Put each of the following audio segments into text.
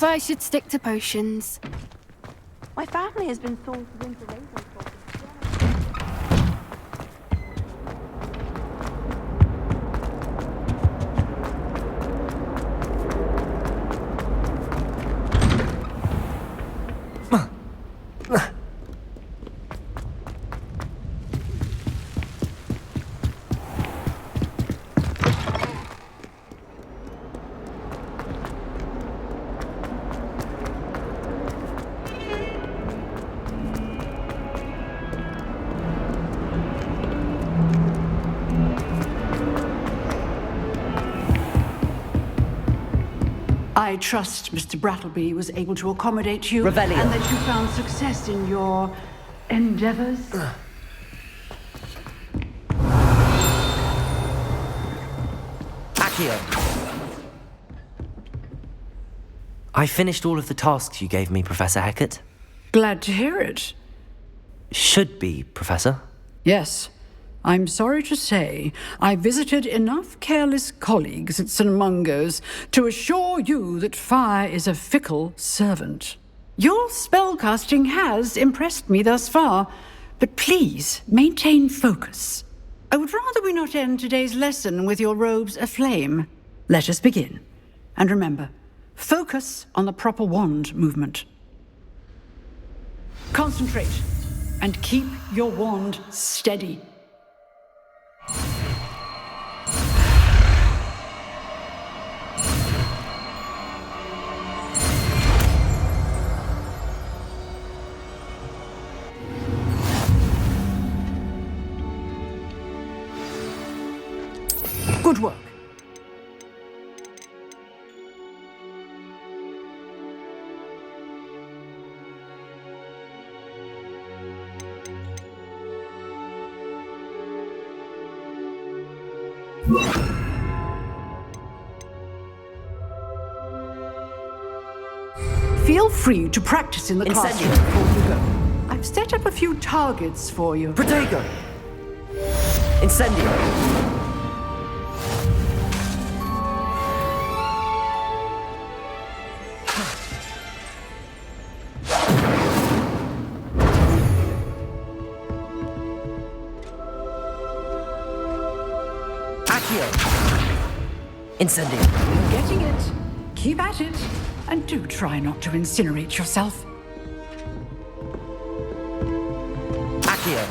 Perhaps I should stick to potions. My family has been sourced winter raisins for I trust Mr. Brattleby was able to accommodate you Revelio. and that you found success in your endeavors. Accio. I finished all of the tasks you gave me, Professor Hecat. Glad to hear it. Should be, Professor. Yes. I'm sorry to say, I visited enough careless colleagues at St. Mungo's to assure you that fire is a fickle servant. Your spellcasting has impressed me thus far, but please maintain focus. I would rather we not end today's lesson with your robes aflame. Let us begin. And remember, focus on the proper wand movement. Concentrate, and keep your wand steady. Good work. Feel free to practice in the classroom before you go. I've set up a few targets for you. Protego. Incendio. Incendio. You're getting it. Keep at it. And do try not to incinerate yourself. Accio.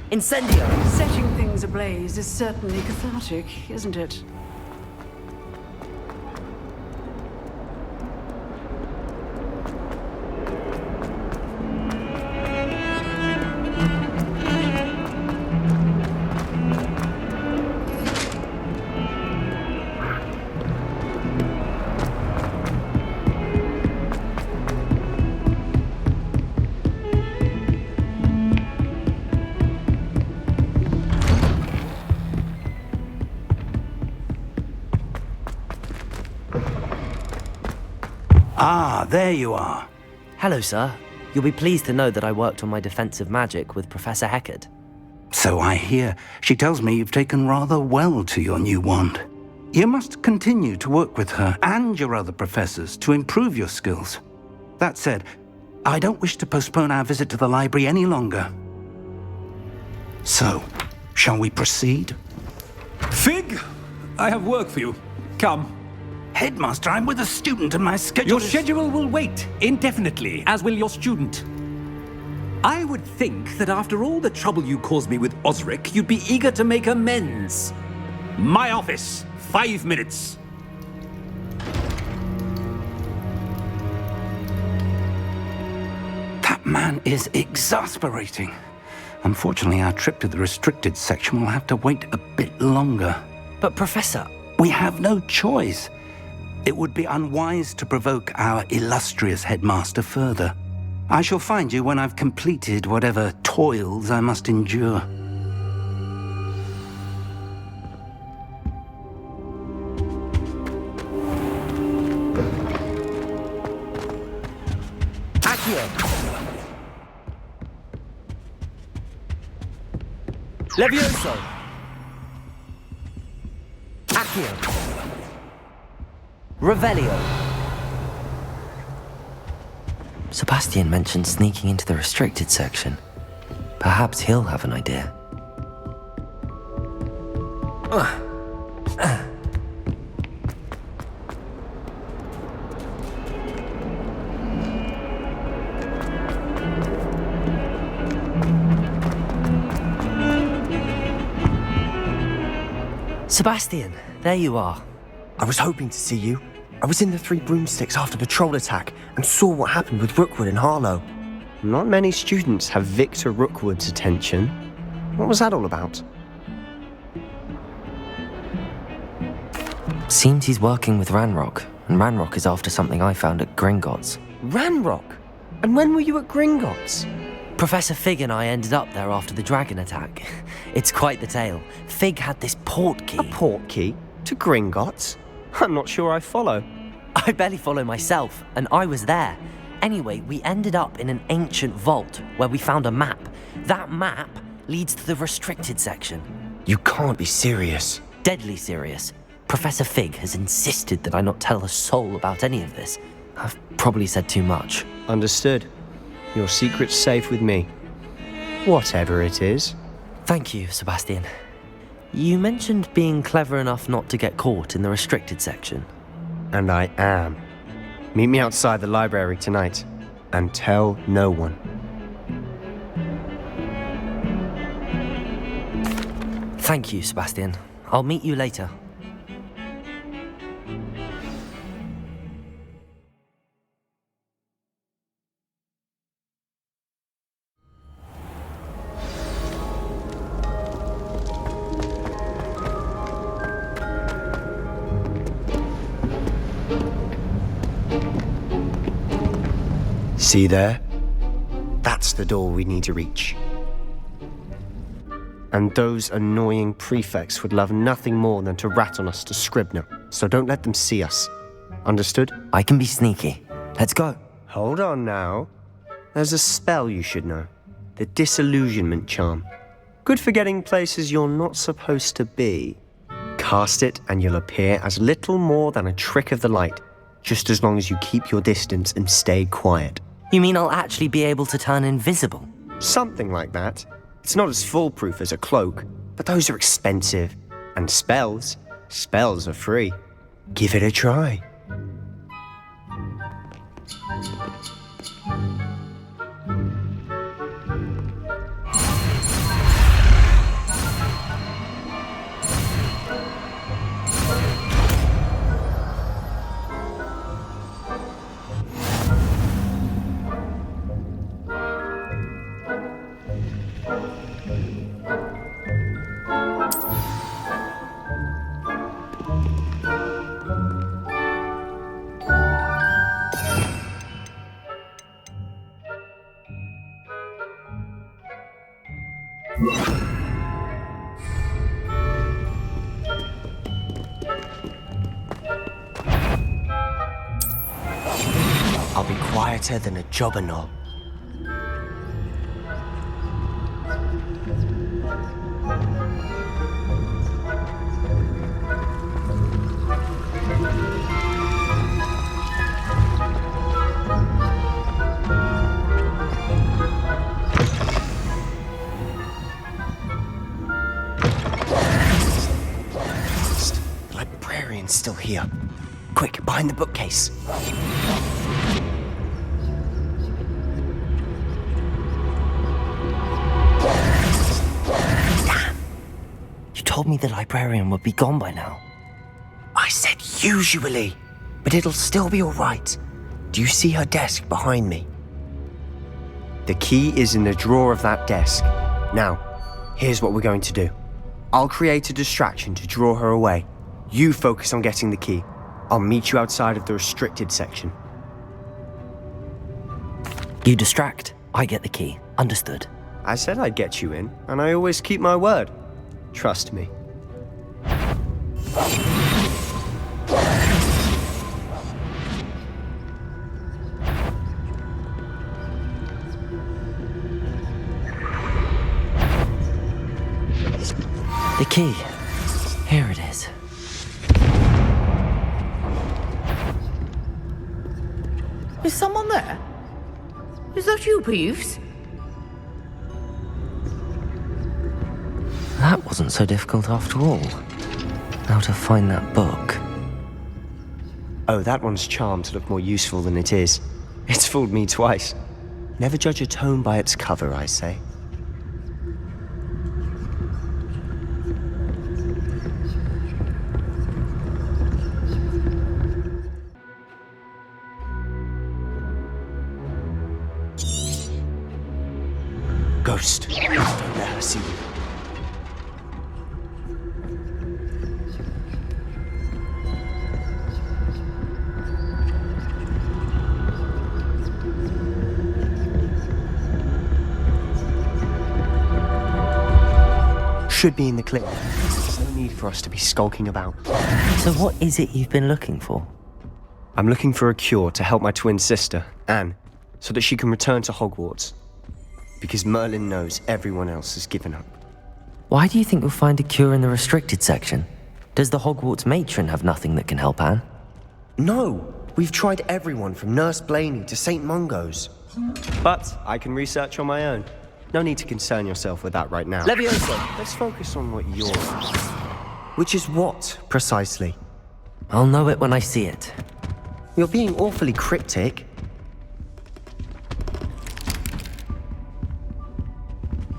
Incendio. Setting things ablaze is certainly cathartic, isn't it? Ah, there you are. Hello, sir. You'll be pleased to know that I worked on my defensive magic with Professor Hecat. So I hear. She tells me you've taken rather well to your new wand. You must continue to work with her and your other professors to improve your skills. That said, I don't wish to postpone our visit to the library any longer. So, shall we proceed? Fig, I have work for you. Come. Headmaster, I'm with a student and my schedule Your is... schedule will wait indefinitely, as will your student. I would think that after all the trouble you caused me with Osric, you'd be eager to make amends. My office, 5 minutes. That man is exasperating. Unfortunately, our trip to the restricted section will have to wait a bit longer. But, Professor... We have no choice. It would be unwise to provoke our illustrious headmaster further. I shall find you when I've completed whatever toils I must endure. Accio. Levioso. Accio. Revelio. Sebastian mentioned sneaking into the restricted section. Perhaps he'll have an idea. Sebastian, there you are. I was hoping to see you. I was in the Three Broomsticks after the troll attack and saw what happened with Rookwood and Harlow. Not many students have Victor Rookwood's attention. What was that all about? Seems he's working with Ranrock, and Ranrock is after something I found at Gringotts. Ranrock? And when were you at Gringotts? Professor Fig and I ended up there after the dragon attack. It's quite the tale. Fig had this port key. A port key? To Gringotts? I'm not sure I follow. I barely follow myself, and I was there. Anyway, we ended up in an ancient vault where we found a map. That map leads to the restricted section. You can't be serious. Deadly serious. Professor Fig has insisted that I not tell a soul about any of this. I've probably said too much. Understood. Your secret's safe with me. Whatever it is. Thank you, Sebastian. You mentioned being clever enough not to get caught in the restricted section. And I am. Meet me outside the library tonight, and tell no one. Thank you, Sebastian. I'll meet you later. See there? That's the door we need to reach. And those annoying prefects would love nothing more than to rat on us to Scribner, so don't let them see us. Understood? I can be sneaky. Let's go. Hold on now. There's a spell you should know. The Disillusionment Charm. Good for getting places you're not supposed to be. Cast it and you'll appear as little more than a trick of the light, just as long as you keep your distance and stay quiet. You mean I'll actually be able to turn invisible? Something like that. It's not as foolproof as a cloak, but those are expensive. And spells are free. Give it a try. I'll be quieter than a jobberknoll. The librarian's still here. Quick, behind the bookcase. Told me the librarian would be gone by now. I said usually, but it'll still be all right. Do you see her desk behind me? The key is in the drawer of that desk. Now, here's what we're going to do. I'll create a distraction to draw her away. You focus on getting the key. I'll meet you outside of the restricted section. You distract, I get the key. Understood. I said I'd get you in, and I always keep my word. Trust me. The key. Here it is. Is someone there? Is that you, Peeves? That wasn't so difficult after all. How to find that book. Oh, that one's charmed to look more useful than it is. It's fooled me twice. Never judge a tome by its cover, I say. Ghost. Don't let her see you. Should be in the clip. There's no need for us to be skulking about. So what is it you've been looking for? I'm looking for a cure to help my twin sister, Anne, so that she can return to Hogwarts. Because Merlin knows everyone else has given up. Why do you think you'll find a cure in the restricted section? Does the Hogwarts matron have nothing that can help Anne? No! We've tried everyone from Nurse Blaney to St. Mungo's. But I can research on my own. No need to concern yourself with that right now. Leviosa! Let's focus on what you're... Which is what, precisely? I'll know it when I see it. You're being awfully cryptic.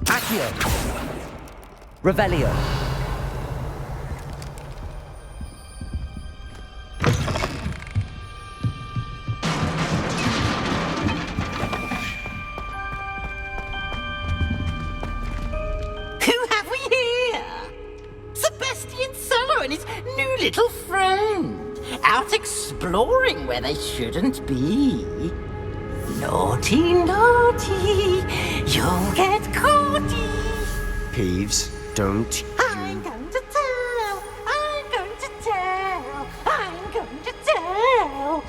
Accio! Revelio! Who have we here? Sebastian Sallow and his new little friend. Out exploring where they shouldn't be. Naughty, naughty, you'll get caughty. Peeves, don't... I'm going to tell, I'm going to tell, I'm going to tell.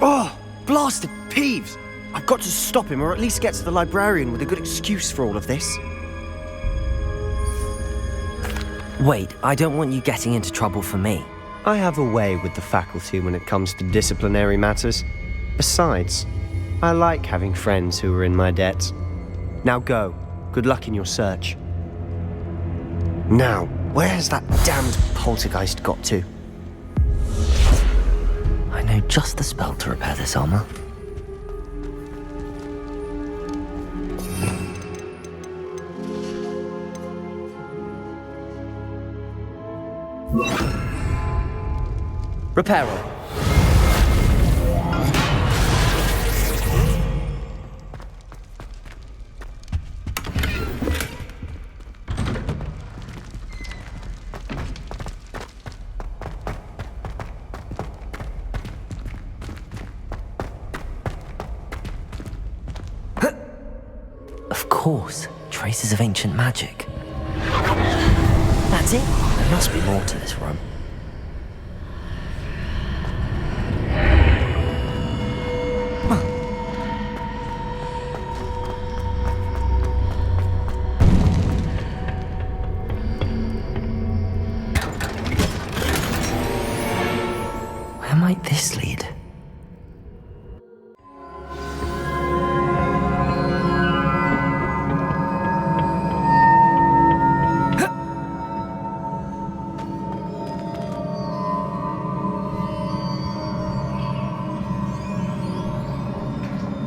Oh, blasted Peeves! I've got to stop him, or at least get to the librarian with a good excuse for all of this. Wait, I don't want you getting into trouble for me. I have a way with the faculty when it comes to disciplinary matters. Besides, I like having friends who are in my debt. Now go. Good luck in your search. Now, where has that damned poltergeist got to? I know just the spell to repair this armor. Reparo. Of course, traces of ancient magic. That's it. There must be more to this room. Where might this lead?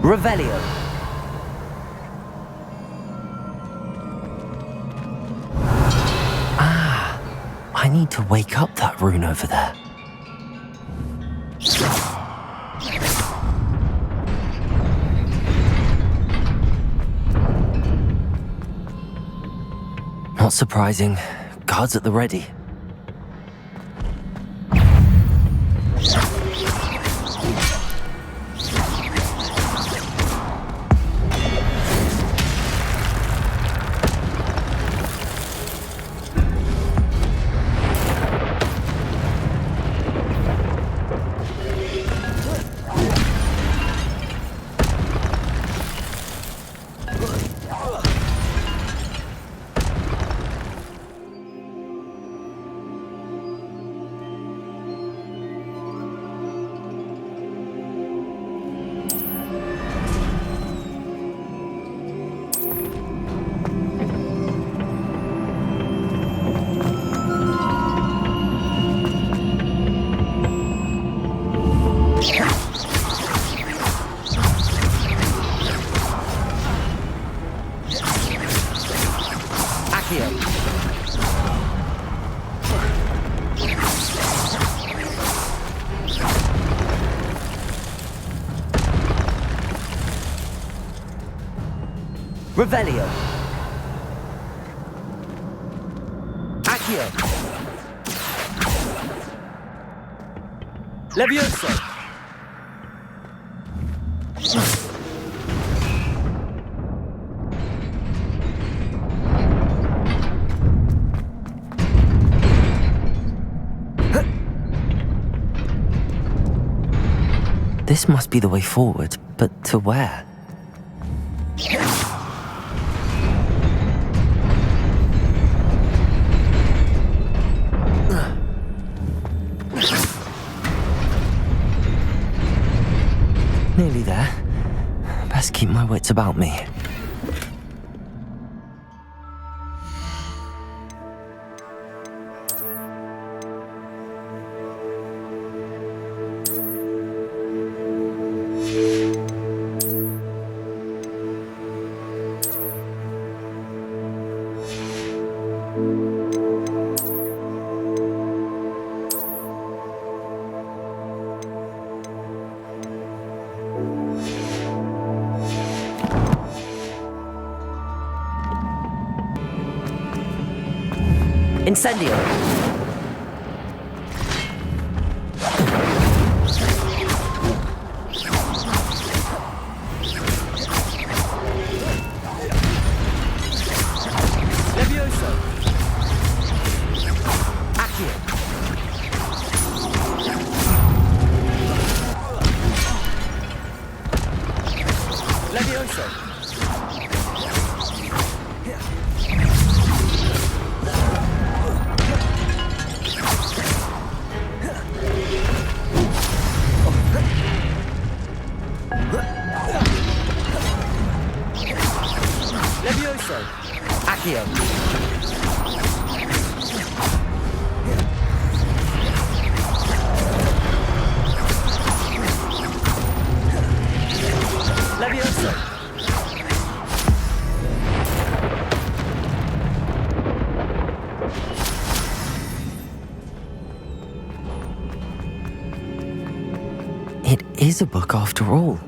Revelio. Ah, I need to wake up that rune over there. Not surprising. Guards at the ready. Revelio. Accio. Levioso. This must be the way forward, but to where? Nearly there. Best keep my wits about me. Incendio! Levioso! Accio! Levioso! Levioso! Accio! Levioso! It is a book after all.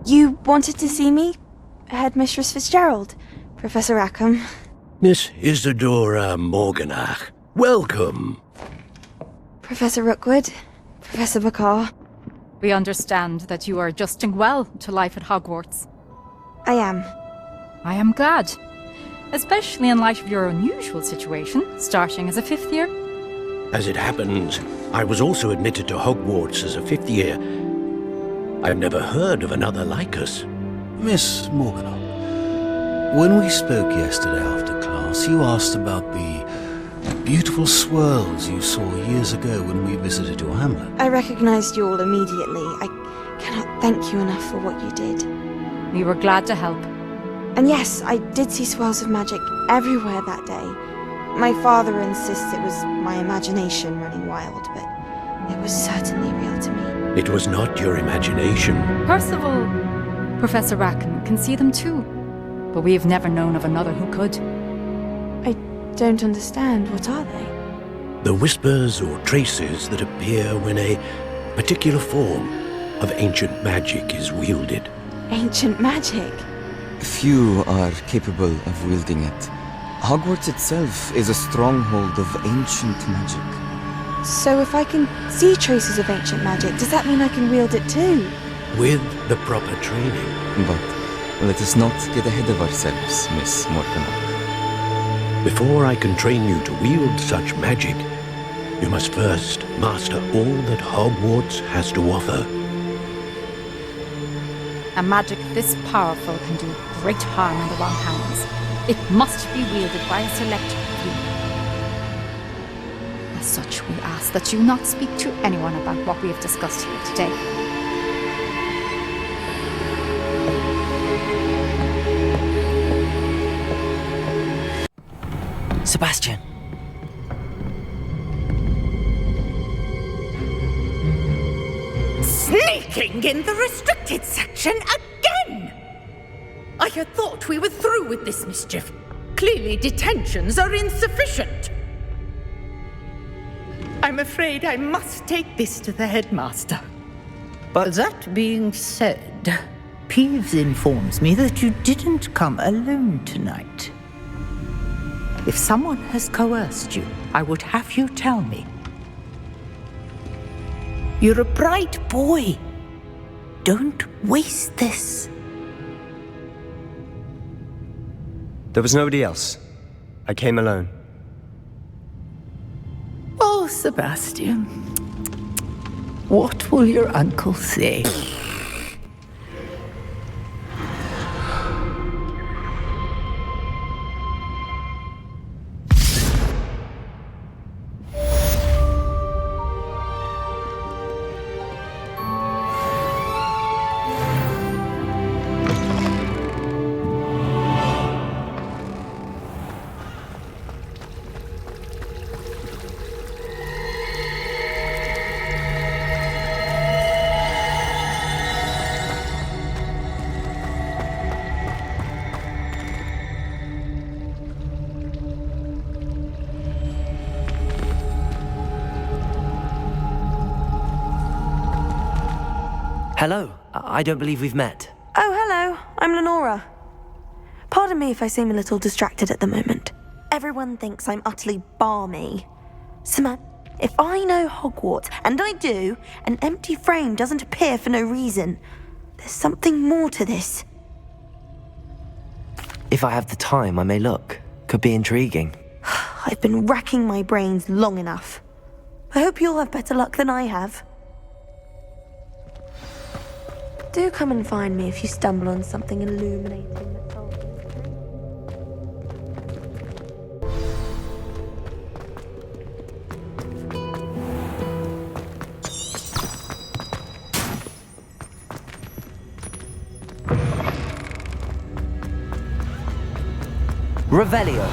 You wanted to see me? Headmistress Fitzgerald? Professor Rackham? Miss Isadora Morganach, welcome. Professor Rookwood? Professor Bakar? We understand that you are adjusting well to life at Hogwarts. I am. I am glad. Especially in light of your unusual situation, starting as a 5th year. As it happens, I was also admitted to Hogwarts as a 5th year. I've never heard of another like us. Miss Morganoff, when we spoke yesterday after class, you asked about the beautiful swirls you saw years ago when we visited your hamlet. I recognized you all immediately. I cannot thank you enough for what you did. We were glad to help. And yes, I did see swirls of magic everywhere that day. My father insists it was my imagination running wild, but it was certainly real to me. It was not your imagination. Percival, Professor Rackham can see them too. But we have never known of another who could. I don't understand. What are they? The whispers or traces that appear when a particular form of ancient magic is wielded. Ancient magic? Few are capable of wielding it. Hogwarts itself is a stronghold of ancient magic. So if I can see traces of ancient magic, does that mean I can wield it too? With the proper training. But let us not get ahead of ourselves, Miss Morganoff. Before I can train you to wield such magic, you must first master all that Hogwarts has to offer. A magic this powerful can do great harm in the wrong hands. It must be wielded by a select few. As such, we ask that you not speak to anyone about what we have discussed here today. Sebastian. Sneaking in the restricted section again! I had thought we were through with this mischief. Clearly detentions are insufficient. I'm afraid I must take this to the headmaster. But that being said, Peeves informs me that you didn't come alone tonight. If someone has coerced you, I would have you tell me. You're a bright boy. Don't waste this. There was nobody else. I came alone. Oh, Sebastian. What will your uncle say? Hello. I don't believe we've met. Oh, hello. I'm Lenora. Pardon me if I seem a little distracted at the moment. Everyone thinks I'm utterly balmy. Samantha, if I know Hogwarts, and I do, an empty frame doesn't appear for no reason. There's something more to this. If I have the time, I may look. Could be intriguing. I've been racking my brains long enough. I hope you'll have better luck than I have. Do come and find me if you stumble on something illuminating that tells me the truth. Revelio.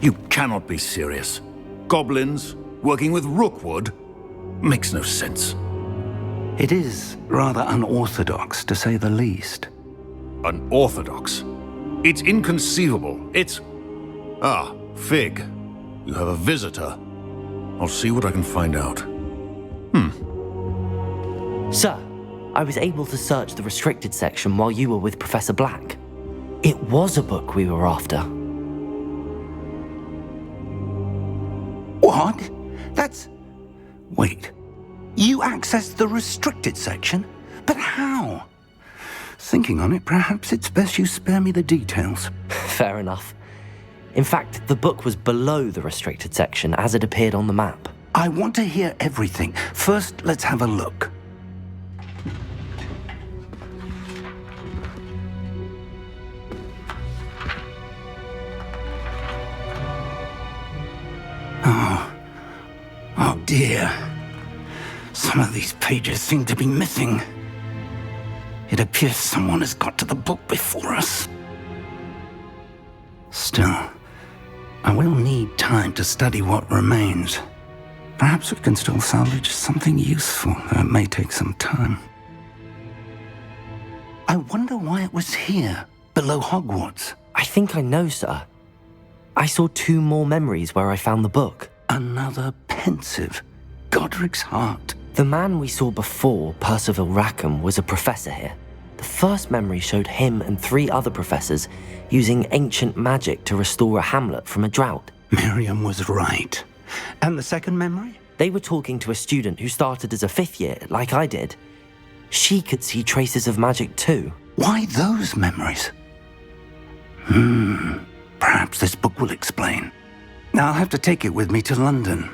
You cannot be serious. Goblins working with Rookwood? Makes no sense. It is rather unorthodox, to say the least. Unorthodox? It's inconceivable. It's... Ah, Fig. You have a visitor. I'll see what I can find out. Sir, I was able to search the restricted section while you were with Professor Black. It was a book we were after. What? That's... Wait. You accessed the restricted section? But how? Thinking on it, perhaps it's best you spare me the details. Fair enough. In fact, the book was below the restricted section as it appeared on the map. I want to hear everything. First, let's have a look. Oh dear. Some of these pages seem to be missing. It appears someone has got to the book before us. Still, I will need time to study what remains. Perhaps we can still salvage something useful, though it may take some time. I wonder why it was here, below Hogwarts. I think I know, sir. I saw 2 more memories where I found the book. Another pensive. Godric's heart. The man we saw before, Percival Rackham, was a professor here. The first memory showed him and 3 other professors using ancient magic to restore a hamlet from a drought. Miriam was right. And the second memory? They were talking to a student who started as a 5th year, like I did. She could see traces of magic too. Why those memories? Perhaps this book will explain. I'll have to take it with me to London.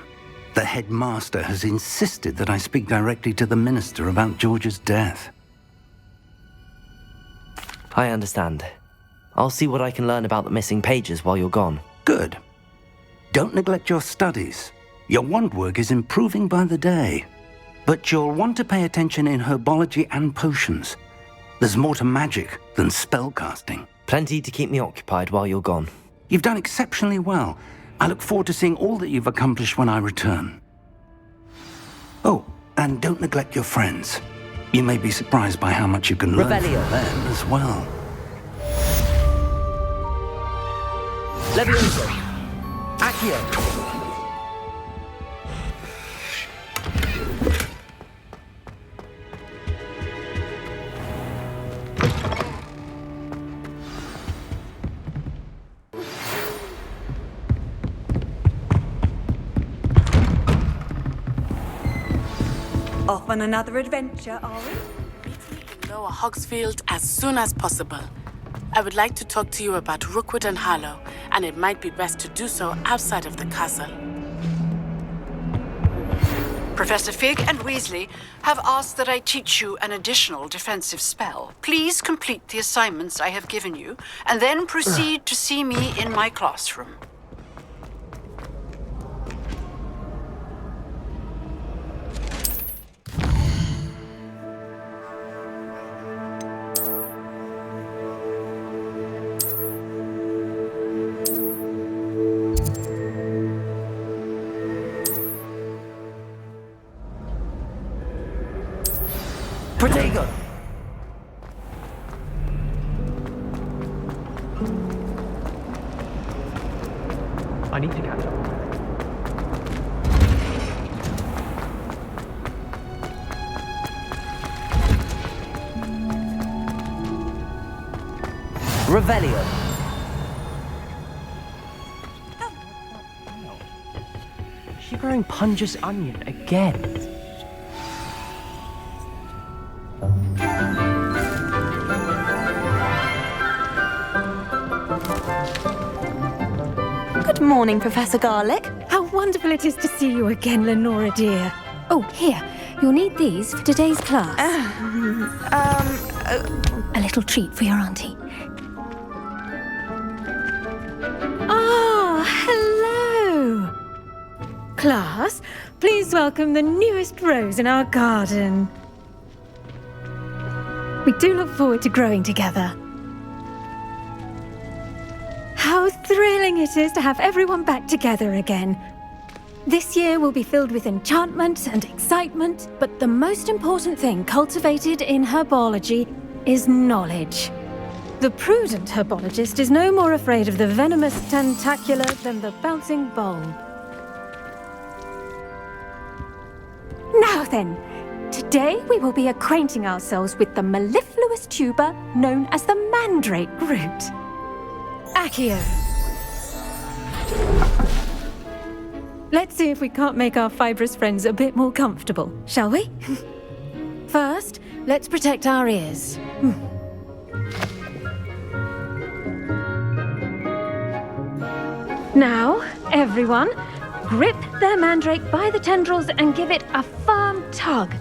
The headmaster has insisted that I speak directly to the minister about George's death. I understand. I'll see what I can learn about the missing pages while you're gone. Good. Don't neglect your studies. Your wand work is improving by the day. But you'll want to pay attention in herbology and potions. There's more to magic than spellcasting. Plenty to keep me occupied while you're gone. You've done exceptionally well. I look forward to seeing all that you've accomplished when I return. Oh, and don't neglect your friends. You may be surprised by how much you can learn from them as well. Levioso! Accio! Off on another adventure, are we? Lower Hogsfield as soon as possible. I would like to talk to you about Rookwood and Harlow, and it might be best to do so outside of the castle. Professor Fig and Weasley have asked that I teach you an additional defensive spell. Please complete the assignments I have given you, and then proceed to see me in my classroom. Protego! I need to catch up. Revelio. Is she growing Pungus onion again? Good morning, Professor Garlick. How wonderful it is to see you again, Lenora dear. Oh, here. You'll need these for today's class. A little treat for your auntie. Ah, hello. Class, please welcome the newest rose in our garden. We do look forward to growing together. How how thrilling it is to have everyone back together again. This year will be filled with enchantment and excitement, but the most important thing cultivated in herbology is knowledge. The prudent herbologist is no more afraid of the venomous tentacula than the bouncing bulb. Now then, today we will be acquainting ourselves with the mellifluous tuber known as the mandrake root. Accio. Let's see if we can't make our fibrous friends a bit more comfortable, shall we? First, let's protect our ears. Now, everyone, grip their mandrake by the tendrils and give it a firm tug.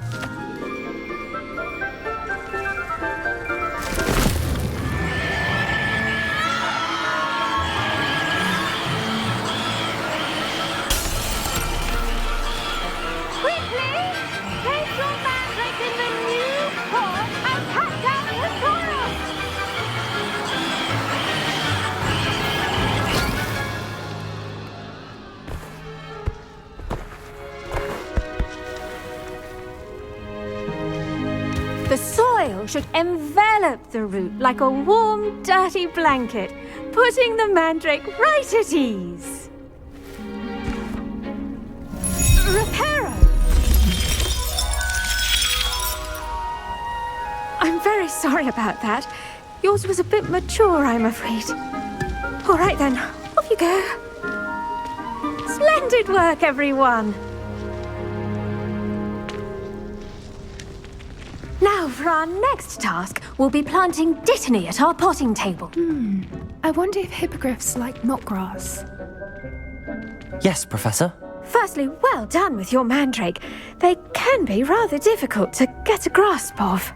Quickly! Place your mandrake in the new pot and cut down the soil! The soil should envelop the root like a warm, dirty blanket, putting the mandrake right at ease. Reparo! I'm very sorry about that. Yours was a bit mature, I'm afraid. All right then, off you go. Splendid work, everyone! Now, for our next task, we'll be planting dittany at our potting table. I wonder if hippogriffs like knotgrass. Yes, Professor. Firstly, well done with your mandrake. They can be rather difficult to get a grasp of.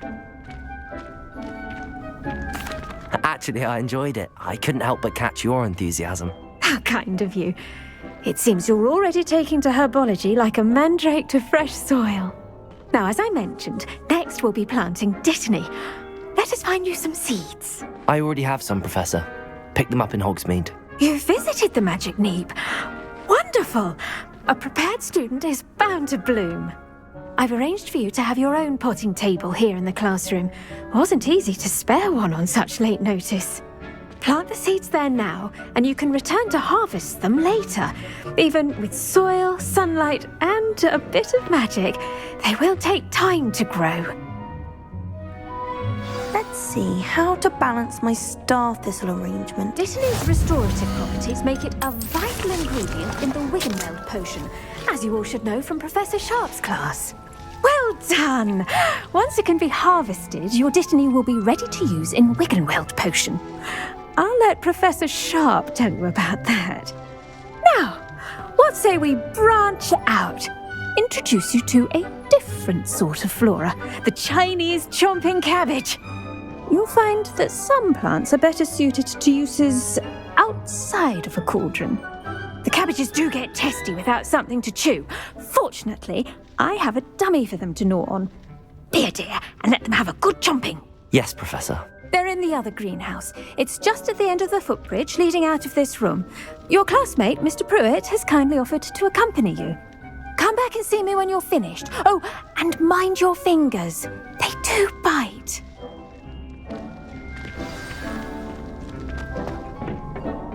Actually, I enjoyed it. I couldn't help but catch your enthusiasm. How kind of you. It seems you're already taking to herbology like a mandrake to fresh soil. Now, as I mentioned, next we'll be planting dittany. Let us find you some seeds. I already have some, Professor. Picked them up in Hogsmeade. You visited the Magic Neep. Wonderful! A prepared student is bound to bloom. I've arranged for you to have your own potting table here in the classroom. Wasn't easy to spare one on such late notice. Plant the seeds there now, and you can return to harvest them later. Even with soil, sunlight, and a bit of magic, they will take time to grow. Let's see how to balance my star thistle arrangement. Dittany's restorative properties make it a vital ingredient in the Wiggenweld potion, as you all should know from Professor Sharp's class. Well done! Once it can be harvested, your dittany will be ready to use in Wiggenweld potion. I'll let Professor Sharp tell you about that. Now, what say we branch out? Introduce you to a different sort of flora, the Chinese chomping cabbage. You'll find that some plants are better suited to uses outside of a cauldron. The cabbages do get testy without something to chew. Fortunately, I have a dummy for them to gnaw on. Be a dear and let them have a good chomping. Yes, Professor. They're in the other greenhouse. It's just at the end of the footbridge leading out of this room. Your classmate, Mr. Pruitt, has kindly offered to accompany you. Come back and see me when you're finished. Oh, and mind your fingers. They do bite.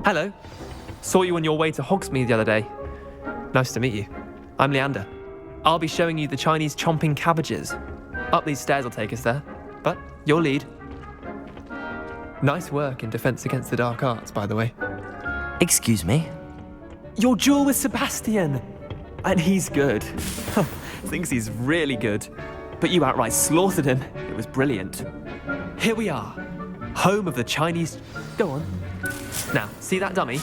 Hello. Saw you on your way to Hogsmeade the other day. Nice to meet you. I'm Leander. I'll be showing you the Chinese chomping cabbages. Up these stairs will take us there, but you'll lead. Nice work in Defense Against the Dark Arts, by the way. Excuse me? Your duel with Sebastian! And he's good. Thinks he's really good. But you outright slaughtered him. It was brilliant. Here we are. Home of the Chinese... Go on. Now, see that dummy?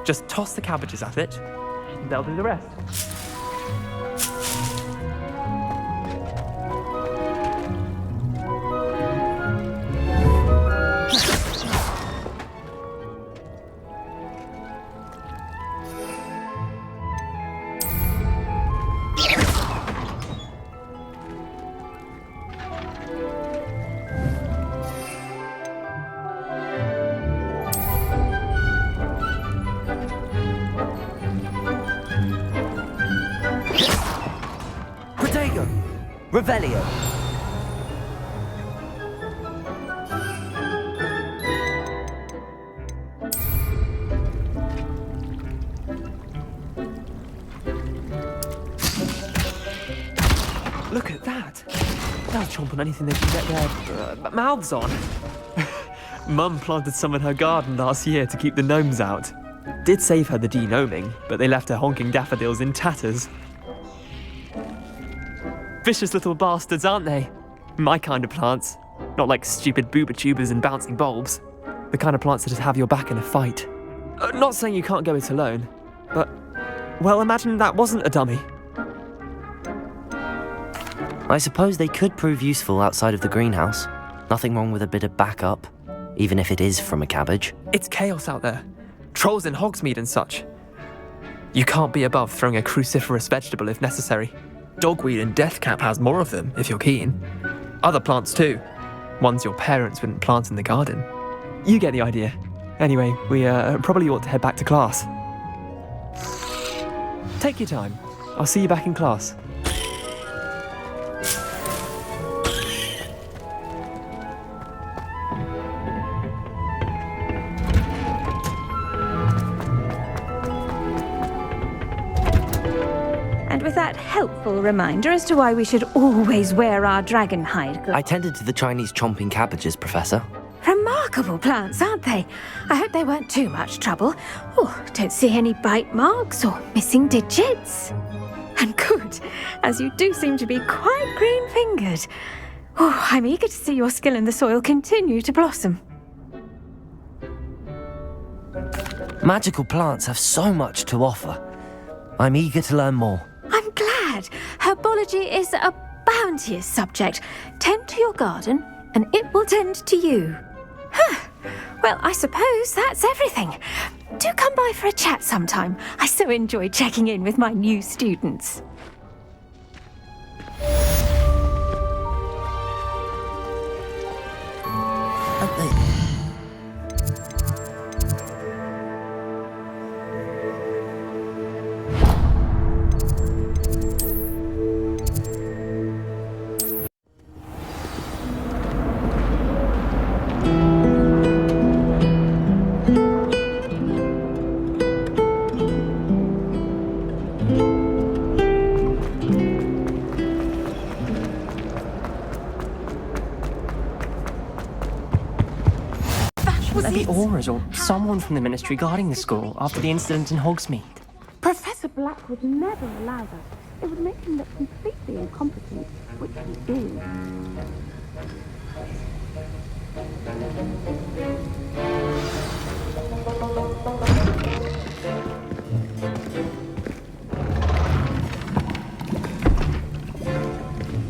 Just toss the cabbages at it. And they'll do the rest. Revelio. Look at that. They'll chomp on anything they can get their mouths on. Mum planted some in her garden last year to keep the gnomes out. Did save her the de-gnoming, but they left her honking daffodils in tatters. Vicious little bastards, aren't they? My kind of plants. Not like stupid booba tubers and bouncing bulbs. The kind of plants that just have your back in a fight. Not saying you can't go it alone, but, well, imagine that wasn't a dummy. I suppose they could prove useful outside of the greenhouse. Nothing wrong with a bit of backup, even if it is from a cabbage. It's chaos out there. Trolls in Hogsmeade and such. You can't be above throwing a cruciferous vegetable if necessary. Dogweed and deathcap has more of them, if you're keen. Other plants too. Ones your parents wouldn't plant in the garden. You get the idea. Anyway, we probably ought to head back to class. Take your time. I'll see you back in class. And with that helpful reminder as to why we should always wear our dragon hide gloves. I tended to the Chinese chomping cabbages, Professor. Remarkable plants, aren't they? I hope they weren't too much trouble. Oh, don't see any bite marks or missing digits. And good, as you do seem to be quite green-fingered. Oh, I'm eager to see your skill in the soil continue to blossom. Magical plants have so much to offer. I'm eager to learn more. I'm glad. Herbology is a bounteous subject. Tend to your garden, and it will tend to you. Well, I suppose that's everything. Do come by for a chat sometime. I so enjoy checking in with my new students. The Auras or someone from the Ministry guarding the school after the incident in Hogsmeade. Professor Black would never allow that. It would make him look completely incompetent, which he is.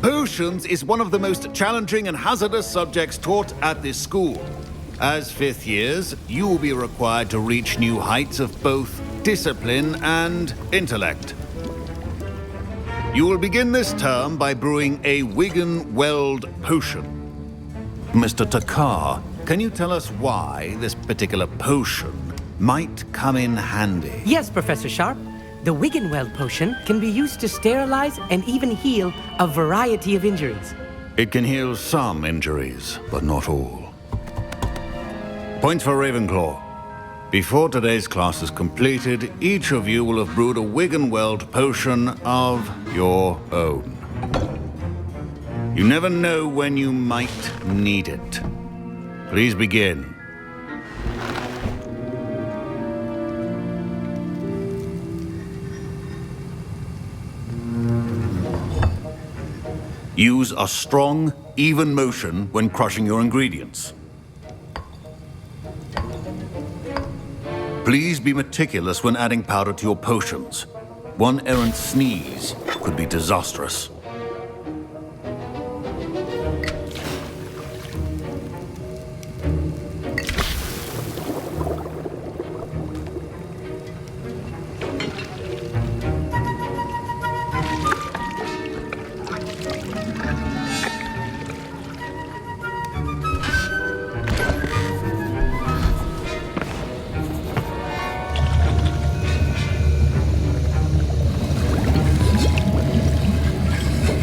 Potions is one of the most challenging and hazardous subjects taught at this school. As fifth years, you will be required to reach new heights of both discipline and intellect. You will begin this term by brewing a Wigan-Weld potion. Mr. Takar, can you tell us why this particular potion might come in handy? Yes, Professor Sharp. The Wigan-Weld potion can be used to sterilize and even heal a variety of injuries. It can heal some injuries, but not all. Points for Ravenclaw. Before today's class is completed, each of you will have brewed a Wigan-Weld potion of your own. You never know when you might need it. Please begin. Use a strong, even motion when crushing your ingredients. Please be meticulous when adding powder to your potions. One errant sneeze could be disastrous.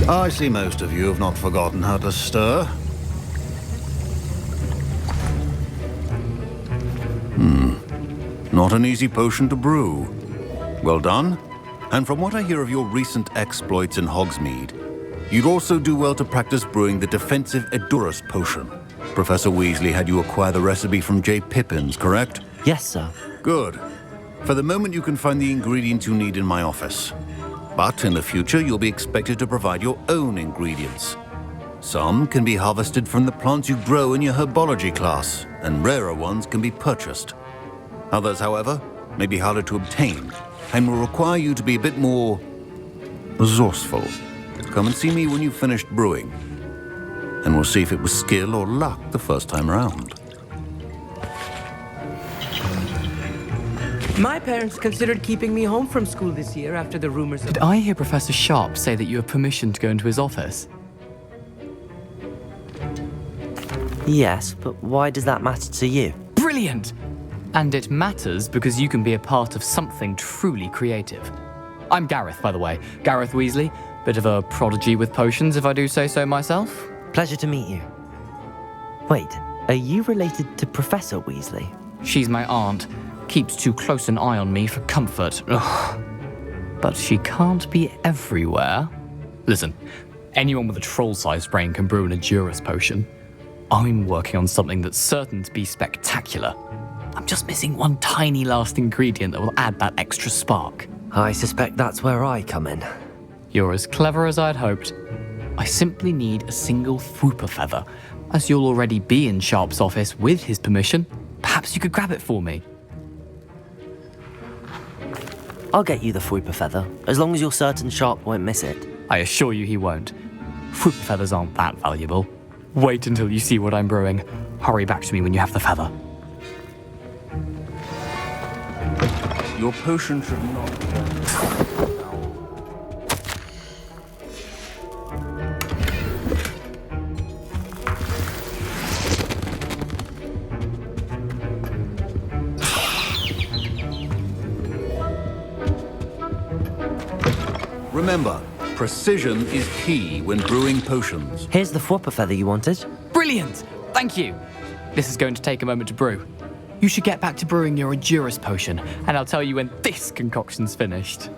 I see most of you have not forgotten how to stir. Not an easy potion to brew. Well done. And from what I hear of your recent exploits in Hogsmeade, you'd also do well to practice brewing the defensive Edurus potion. Professor Weasley had you acquire the recipe from J. Pippins, correct? Yes, sir. Good. For the moment, you can find the ingredients you need in my office. But in the future, you'll be expected to provide your own ingredients. Some can be harvested from the plants you grow in your herbology class, and rarer ones can be purchased. Others, however, may be harder to obtain, and will require you to be a bit more resourceful. Come and see me when you've finished brewing, and we'll see if it was skill or luck the first time around. My parents considered keeping me home from school this year after the rumors of... Did I hear Professor Sharp say that you have permission to go into his office? Yes, but why does that matter to you? Brilliant! And it matters because you can be a part of something truly creative. I'm Gareth, by the way. Gareth Weasley. Bit of a prodigy with potions, if I do say so myself. Pleasure to meet you. Wait, are you related to Professor Weasley? She's my aunt. Keeps too close an eye on me for comfort. Ugh. But she can't be everywhere. Listen, anyone with a troll-sized brain can brew an Edurus potion. I'm working on something that's certain to be spectacular. I'm just missing one tiny last ingredient that will add that extra spark. I suspect that's where I come in. You're as clever as I'd hoped. I simply need a single Fwooper feather. As you'll already be in Sharp's office with his permission, perhaps you could grab it for me. I'll get you the Fwooper feather, as long as you're certain Sharp won't miss it. I assure you he won't. Fwooper feathers aren't that valuable. Wait until you see what I'm brewing. Hurry back to me when you have the feather. Your potion should not... Remember, precision is key when brewing potions. Here's the Fwooper feather you wanted. Brilliant! Thank you! This is going to take a moment to brew. You should get back to brewing your Edurus potion, and I'll tell you when this concoction's finished.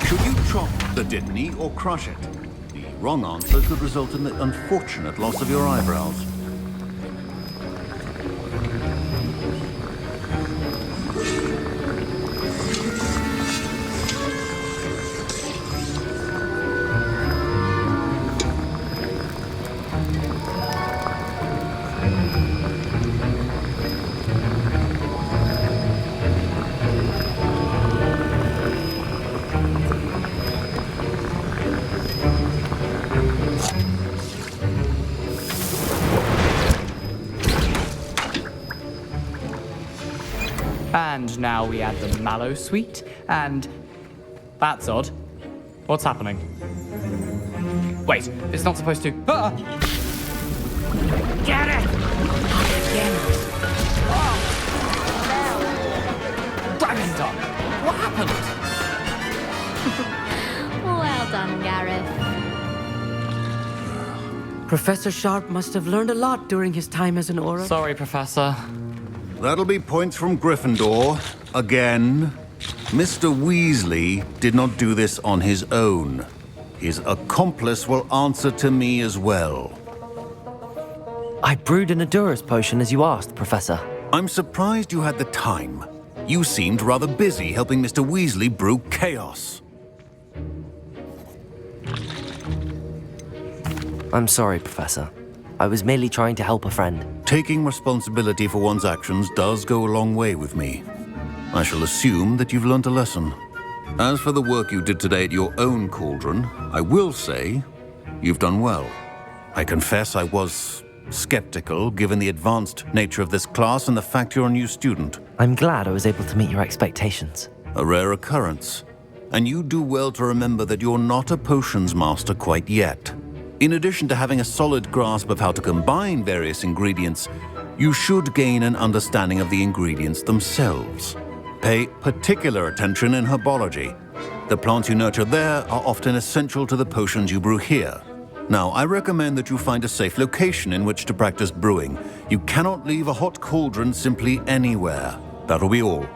Should you chop the Dittany or crush it? The wrong answer could result in the unfortunate loss of your eyebrows. And now we add the mallow sweet, and... That's odd. What's happening? Wait, it's not supposed to... Ah! Get it! Dragon's done! What happened? Well done, Gareth. Professor Sharp must have learned a lot during his time as an Auror. Sorry, Professor. That'll be points from Gryffindor. Again. Mr. Weasley did not do this on his own. His accomplice will answer to me as well. I brewed an Edurus potion as you asked, Professor. I'm surprised you had the time. You seemed rather busy helping Mr. Weasley brew chaos. I'm sorry, Professor. I was merely trying to help a friend. Taking responsibility for one's actions does go a long way with me. I shall assume that you've learnt a lesson. As for the work you did today at your own cauldron, I will say you've done well. I confess I was skeptical given the advanced nature of this class and the fact you're a new student. I'm glad I was able to meet your expectations. A rare occurrence. And you do well to remember that you're not a potions master quite yet. In addition to having a solid grasp of how to combine various ingredients, you should gain an understanding of the ingredients themselves. Pay particular attention in herbology. The plants you nurture there are often essential to the potions you brew here. Now, I recommend that you find a safe location in which to practice brewing. You cannot leave a hot cauldron simply anywhere. That'll be all.